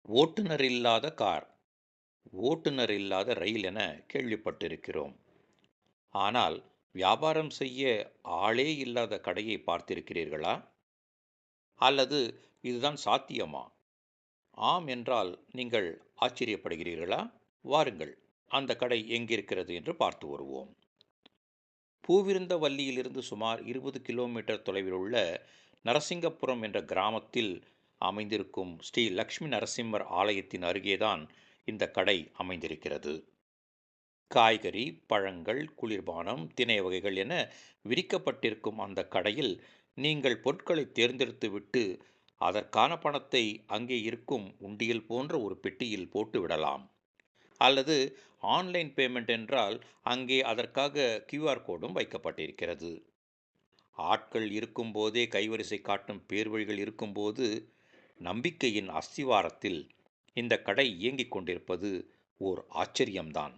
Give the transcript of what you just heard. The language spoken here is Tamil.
ஓட்டுநர் இல்லாத கார், ஓட்டுநர் இல்லாத ரயில் என கேள்விப்பட்டிருக்கிறோம். ஆனால் வியாபாரம் செய்ய ஆளே இல்லாத கடையை பார்த்திருக்கிறீர்களா? அல்லது இதுதான் சாத்தியமா? ஆம் என்றால் நீங்கள் ஆச்சரியப்படுகிறீர்களா? வாருங்கள், அந்த கடை எங்கிருக்கிறது என்று பார்த்து வருவோம். பூவிருந்தவல்லியிலிருந்து சுமார் 20 கிலோமீட்டர் தொலைவில் உள்ள நரசிங்கபுரம் என்ற கிராமத்தில் அமைந்திருக்கும் ஸ்ரீ லக்ஷ்மி நரசிம்மர் ஆலயத்தின் அருகேதான் இந்த கடை அமைந்திருக்கிறது. காய்கறி, பழங்கள், குளிர்பானம், திணை வகைகள் என விரிக்கப்பட்டிருக்கும் அந்த கடையில் நீங்கள் பொருட்களை தேர்ந்தெடுத்துவிட்டு அதற்கான பணத்தை அங்கே இருக்கும் உண்டியல் போன்ற ஒரு பெட்டியில் போட்டு விடலாம். அல்லது ஆன்லைன் பேமெண்ட் என்றால் அங்கே அதற்காக கியூஆர் கோடும் வைக்கப்பட்டிருக்கிறது. ஆட்கள் இருக்கும்போதே கைவரிசை காட்டும் பேர்வழிகள் இருக்கும்போது நம்பிக்கையின் அஸ்திவாரத்தில் இந்த கடை இயங்கிக் கொண்டிருப்பது ஓர் ஆச்சரியம்தான்.